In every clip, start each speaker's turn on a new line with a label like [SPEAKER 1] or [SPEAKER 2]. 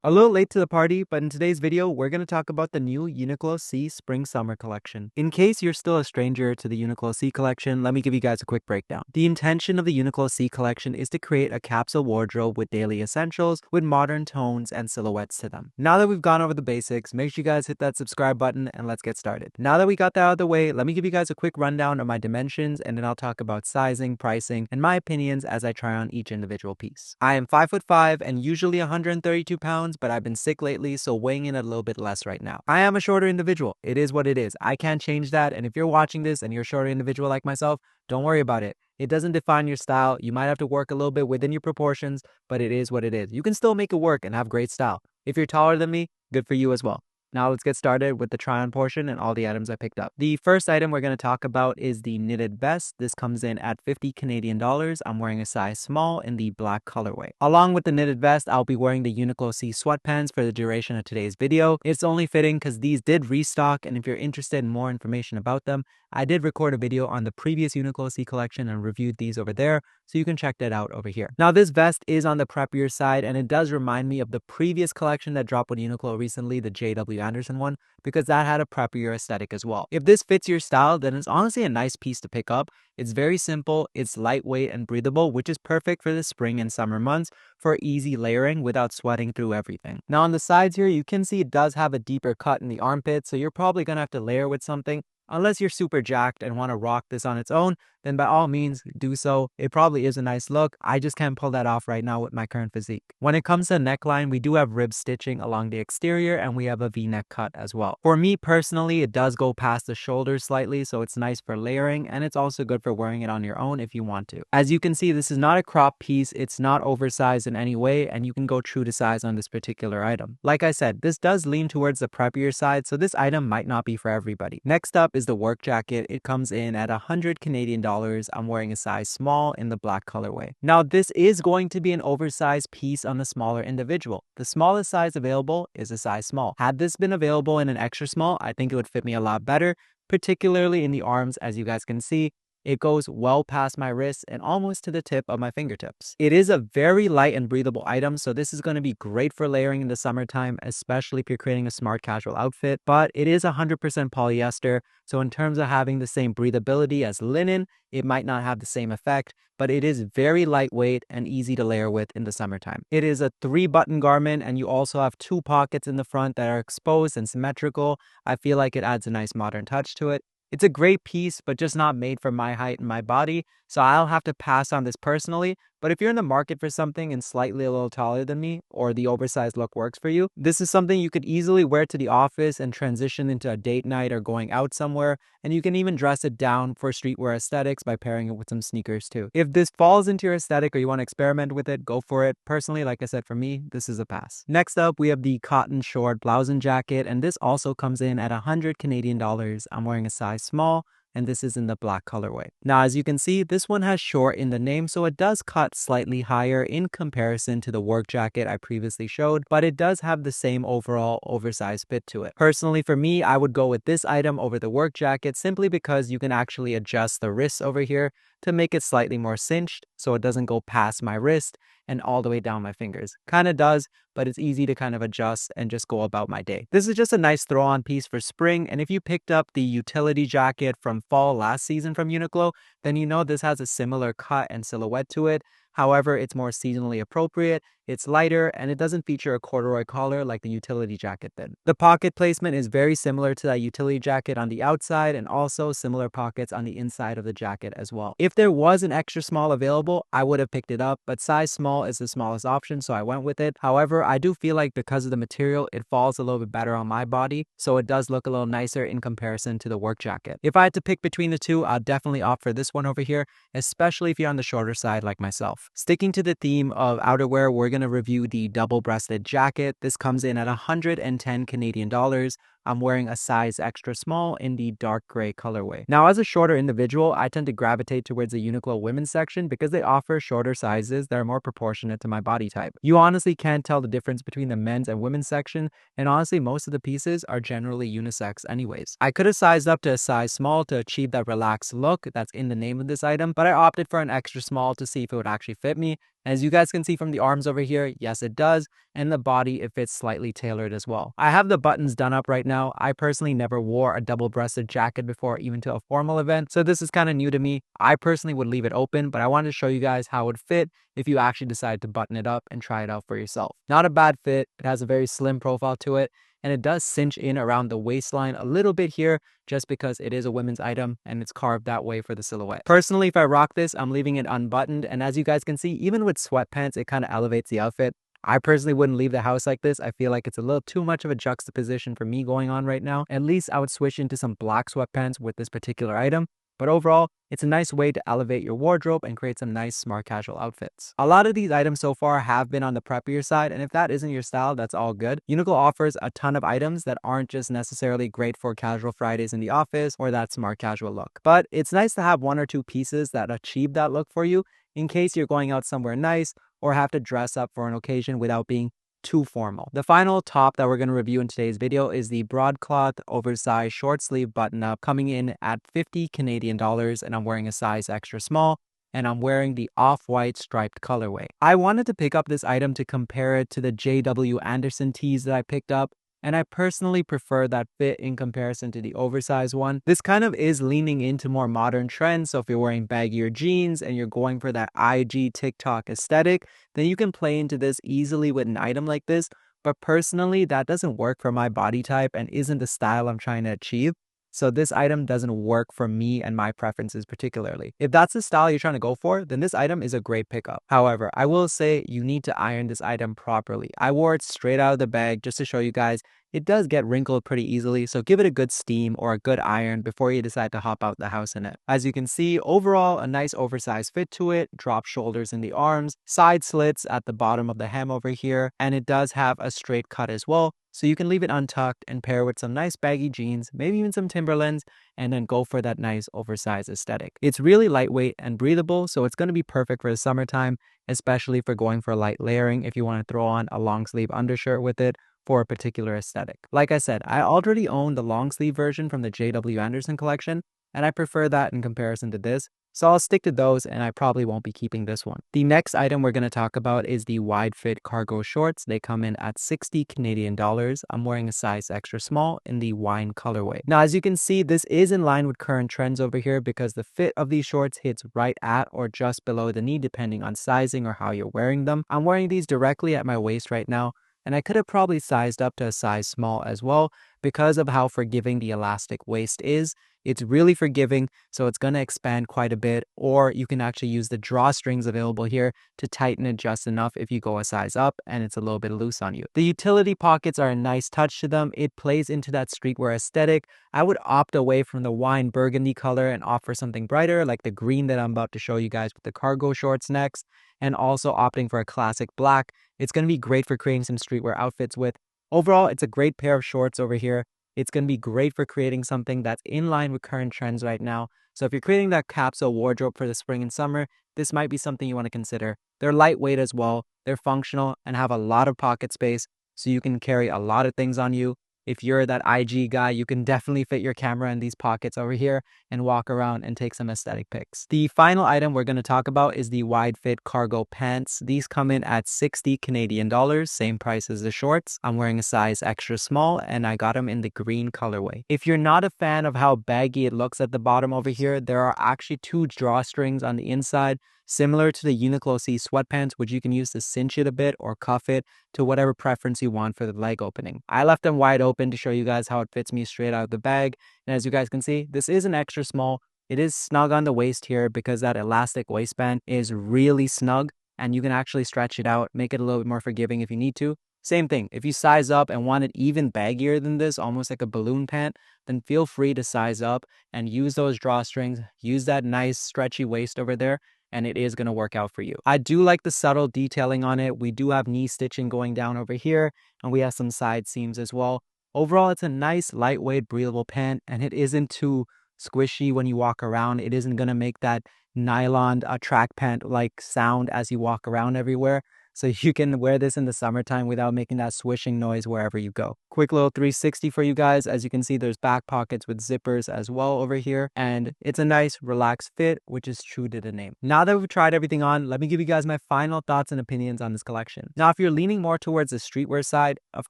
[SPEAKER 1] A little late to the party, but in today's video, we're going to talk about the new Uniqlo C Spring Summer collection. In case you're still a stranger to the Uniqlo C collection, let me give you guys a quick breakdown. The intention of the Uniqlo C collection is to create a capsule wardrobe with daily essentials with modern tones and silhouettes to them. Now that we've gone over the basics, make sure you guys hit that subscribe button and let's get started. Now that we got that out of the way, let me give you guys a quick rundown of my dimensions and then I'll talk about sizing, pricing, and my opinions as I try on each individual piece. I am 5'5" and usually 132 pounds, but I've been sick lately, so weighing in a little bit less right now. I am a shorter individual. It is what it is. I can't change that, and if you're watching this and you're a shorter individual like myself, don't worry about it. It doesn't define your style. You might have to work a little bit within your proportions, but it is what it is. You can still make it work and have great style. If you're taller than me, good for you as well. Now let's get started with the try-on portion and all the items I picked up. The first item we're going to talk about is the knitted vest. This comes in at 50 Canadian dollars. I'm wearing a size small in the black colorway. Along with the knitted vest, I'll be wearing the Uniqlo C sweatpants for the duration of today's video. It's only fitting because these did restock, and if you're interested in more information about them, I did record a video on the previous Uniqlo C collection and reviewed these over there, so you can check that out over here. Now this vest is on the preppier side, and it does remind me of the previous collection that dropped with Uniqlo recently, the JW Anderson one, because that had a preppier aesthetic as well. If this fits your style, then it's honestly a nice piece to pick up. It's very simple, it's lightweight and breathable, which is perfect for the spring and summer months for easy layering without sweating through everything. Now on the sides here, you can see it does have a deeper cut in the armpit, so you're probably gonna have to layer with something. Unless you're super jacked and want to rock this on its own, then by all means do so. It probably is a nice look. I just can't pull that off right now with my current physique. When it comes to neckline, we do have rib stitching along the exterior and we have a V-neck cut as well. For me personally, it does go past the shoulders slightly, so it's nice for layering and it's also good for wearing it on your own if you want to. As you can see, this is not a crop piece. It's not oversized in any way and you can go true to size on this particular item. Like I said, this does lean towards the preppier side, so this item might not be for everybody. Next up is the work jacket. It comes in at 100 Canadian dollars. I'm wearing a size small in the black colorway. Now this is going to be an oversized piece on the smaller individual. The smallest size available is a size small. Had this been available in an extra small, I think it would fit me a lot better, particularly in the arms. As you guys can see, it goes well past my wrists and almost to the tip of my fingertips. It is a very light and breathable item, so this is going to be great for layering in the summertime, especially if you're creating a smart casual outfit. But it is 100% polyester, so in terms of having the same breathability as linen, it might not have the same effect, but it is very lightweight and easy to layer with in the summertime. It is a 3-button garment and you also have 2 pockets in the front that are exposed and symmetrical. I feel like it adds a nice modern touch to it. It's a great piece, but just not made for my height and my body, so I'll have to pass on this personally. But if you're in the market for something and slightly a little taller than me, or the oversized look works for you, this is something you could easily wear to the office and transition into a date night or going out somewhere, and you can even dress it down for streetwear aesthetics by pairing it with some sneakers too. If this falls into your aesthetic or you want to experiment with it, go for it. Personally, like I said, for me, this is a pass. Next up, we have the cotton short Blouson Jacket, and this also comes in at 100 Canadian dollars. I'm wearing a size small, and this is in the black colorway. Now, as you can see, this one has short in the name, so it does cut slightly higher in comparison to the work jacket I previously showed, but it does have the same overall oversized fit to it. Personally, for me, I would go with this item over the work jacket simply because you can actually adjust the wrists over here to make it slightly more cinched so it doesn't go past my wrist and all the way down my fingers. Kind of does, but it's easy to kind of adjust and just go about my day. This is just a nice throw-on piece for spring, and if you picked up the utility jacket from fall last season from Uniqlo, then you know this has a similar cut and silhouette to it. However, it's more seasonally appropriate, it's lighter, and it doesn't feature a corduroy collar like the utility jacket did. The pocket placement is very similar to that utility jacket on the outside and also similar pockets on the inside of the jacket as well. If there was an extra small available, I would have picked it up, but size small is the smallest option, so I went with it. However, I do feel like because of the material, it falls a little bit better on my body, so it does look a little nicer in comparison to the work jacket. If I had to pick between the two, I'll definitely opt for this one over here, especially if you're on the shorter side like myself. Sticking to the theme of outerwear, we're going to review the double-breasted jacket. This comes in at 110 Canadian dollars. I'm wearing a size extra small in the dark gray colorway. Now, as a shorter individual, I tend to gravitate towards the Uniqlo women's section because they offer shorter sizes that are more proportionate to my body type. You honestly can't tell the difference between the men's and women's section, and honestly, most of the pieces are generally unisex anyways. I could have sized up to a size small to achieve that relaxed look that's in the name of this item, but I opted for an extra small to see if it would actually fit me. As you guys can see from the arms over here, yes it does, and the body it fits slightly tailored as well. I have the buttons done up right now. I personally never wore a double-breasted jacket before, even to a formal event, so this is kind of new to me. I personally would leave it open, but I wanted to show you guys how it would fit if you actually decide to button it up and try it out for yourself. Not a bad fit, it has a very slim profile to it, and it does cinch in around the waistline a little bit here just because it is a women's item and it's carved that way for the silhouette. Personally, if I rock this, I'm leaving it unbuttoned, and as you guys can see, even with sweatpants, it kind of elevates the outfit. I personally wouldn't leave the house like this. I feel like it's a little too much of a juxtaposition for me going on right now. At least I would switch into some black sweatpants with this particular item. But overall, it's a nice way to elevate your wardrobe and create some nice smart casual outfits. A lot of these items so far have been on the preppier side, and if that isn't your style, that's all good. Uniqlo offers a ton of items that aren't just necessarily great for casual Fridays in the office or that smart casual look. But it's nice to have one or two pieces that achieve that look for you in case you're going out somewhere nice or have to dress up for an occasion without being too formal. The final top that we're going to review in today's video is the broadcloth oversized short sleeve button up, coming in at 50 Canadian dollars, and I'm wearing a size extra small, and I'm wearing the off-white striped colorway. I wanted to pick up this item to compare it to the JW Anderson tees that I picked up, and I personally prefer that fit in comparison to the oversized one. This kind of is leaning into more modern trends, so if you're wearing baggier jeans and you're going for that IG TikTok aesthetic, then you can play into this easily with an item like this, but personally that doesn't work for my body type and isn't the style I'm trying to achieve. So this item doesn't work for me and my preferences particularly. If that's the style you're trying to go for, then this item is a great pickup. However, I will say you need to iron this item properly. I wore it straight out of the bag just to show you guys it does get wrinkled pretty easily, so give it a good steam or a good iron before you decide to hop out the house in it. As you can see, overall, a nice oversized fit to it, drop shoulders in the arms, side slits at the bottom of the hem over here, and it does have a straight cut as well, so you can leave it untucked and pair with some nice baggy jeans, maybe even some Timberlands, and then go for that nice oversized aesthetic. It's really lightweight and breathable, so it's going to be perfect for the summertime, especially for going for light layering if you want to throw on a long sleeve undershirt with it for a particular aesthetic. Like I said, I already own the long sleeve version from the JW Anderson collection, and I prefer that in comparison to this, so I'll stick to those and I probably won't be keeping this one. The next item we're going to talk about is the wide fit cargo shorts. They come in at 60 Canadian dollars. I'm wearing a size extra small in the wine colorway. Now, as you can see, this is in line with current trends over here because the fit of these shorts hits right at or just below the knee depending on sizing or how you're wearing them. I'm wearing these directly at my waist right now, and I could have probably sized up to a size small as well because of how forgiving the elastic waist is. It's really forgiving, so it's going to expand quite a bit, or you can actually use the drawstrings available here to tighten it just enough if you go a size up and it's a little bit loose on you. The utility pockets are a nice touch to them. It plays into that streetwear aesthetic. I would opt away from the wine burgundy color and opt for something brighter like the green that I'm about to show you guys with the cargo shorts next, and also opting for a classic black. It's going to be great for creating some streetwear outfits with. Overall, it's a great pair of shorts over here. It's going to be great for creating something that's in line with current trends right now. So if you're creating that capsule wardrobe for the spring and summer, this might be something you want to consider. They're lightweight as well. They're functional and have a lot of pocket space, so you can carry a lot of things on you. If you're that IG guy, you can definitely fit your camera in these pockets over here and walk around and take some aesthetic pics. The final item we're going to talk about is the wide fit cargo pants. These come in at 60 Canadian dollars, same price as the shorts. I'm wearing a size extra small and I got them in the green colorway. If you're not a fan of how baggy it looks at the bottom over here, there are actually two drawstrings on the inside, similar to the Uniqlo C sweatpants, which you can use to cinch it a bit or cuff it to whatever preference you want for the leg opening. I left them wide open to show you guys how it fits me straight out of the bag. And as you guys can see, this is an extra small. It is snug on the waist here because that elastic waistband is really snug and you can actually stretch it out, make it a little bit more forgiving if you need to. Same thing, if you size up and want it even baggier than this, almost like a balloon pant, then feel free to size up and use those drawstrings, use that nice stretchy waist over there, and it is going to work out for you. I do like the subtle detailing on it. We do have knee stitching going down over here, and we have some side seams as well. Overall, it's a nice, lightweight, breathable pant, and it isn't too squishy when you walk around. It isn't going to make that nylon track pant like sound as you walk around everywhere. So you can wear this in the summertime without making that swishing noise wherever you go. Quick little 360 for you guys. As you can see, there's back pockets with zippers as well over here. And it's a nice relaxed fit, which is true to the name. Now that we've tried everything on, let me give you guys my final thoughts and opinions on this collection. Now, if you're leaning more towards the streetwear side, of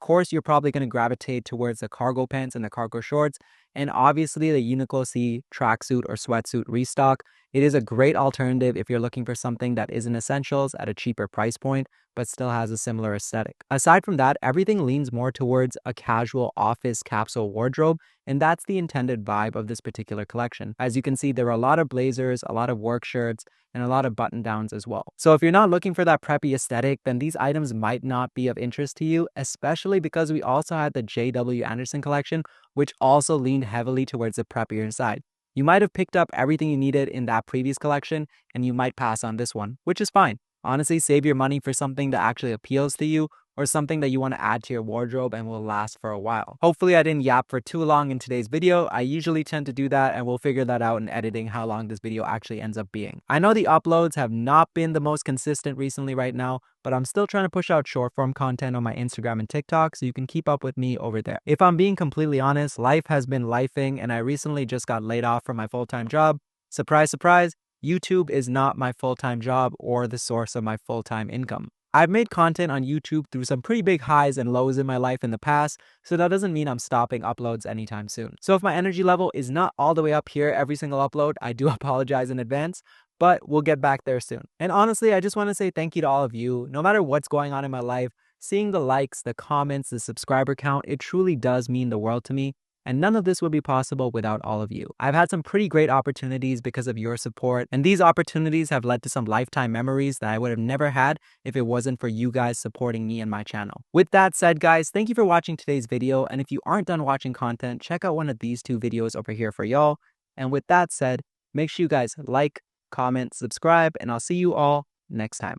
[SPEAKER 1] course, you're probably going to gravitate towards the cargo pants and the cargo shorts. And obviously the Uniqlo C tracksuit or sweatsuit restock. It is a great alternative if you're looking for something that isn't essentials at a cheaper price point, but still has a similar aesthetic. Aside from that, everything leans more towards a casual office capsule wardrobe, and that's the intended vibe of this particular collection. As you can see, there are a lot of blazers, a lot of work shirts, and a lot of button downs as well. So if you're not looking for that preppy aesthetic, then these items might not be of interest to you, especially because we also had the J.W. Anderson collection, which also leaned heavily towards the preppier side. You might have picked up everything you needed in that previous collection, and you might pass on this one, which is fine. Honestly, save your money for something that actually appeals to you or something that you want to add to your wardrobe and will last for a while. Hopefully I didn't yap for too long in today's video. I usually tend to do that, and we'll figure that out in editing how long this video actually ends up being. I know the uploads have not been the most consistent recently right now, but I'm still trying to push out short form content on my Instagram and TikTok so you can keep up with me over there. If I'm being completely honest, life has been lifing, and I recently just got laid off from my full-time job. Surprise, surprise, YouTube is not my full-time job or the source of my full-time income. I've made content on YouTube through some pretty big highs and lows in my life in the past, so that doesn't mean I'm stopping uploads anytime soon. So if my energy level is not all the way up here every single upload, I do apologize in advance, but we'll get back there soon. And honestly, I just want to say thank you to all of you. No matter what's going on in my life, seeing the likes, the comments, the subscriber count, it truly does mean the world to me. And none of this would be possible without all of you. I've had some pretty great opportunities because of your support, and these opportunities have led to some lifetime memories that I would have never had if it wasn't for you guys supporting me and my channel. With that said, guys, thank you for watching today's video, and if you aren't done watching content, check out one of these two videos over here for y'all. And with that said, make sure you guys like, comment, subscribe, and I'll see you all next time.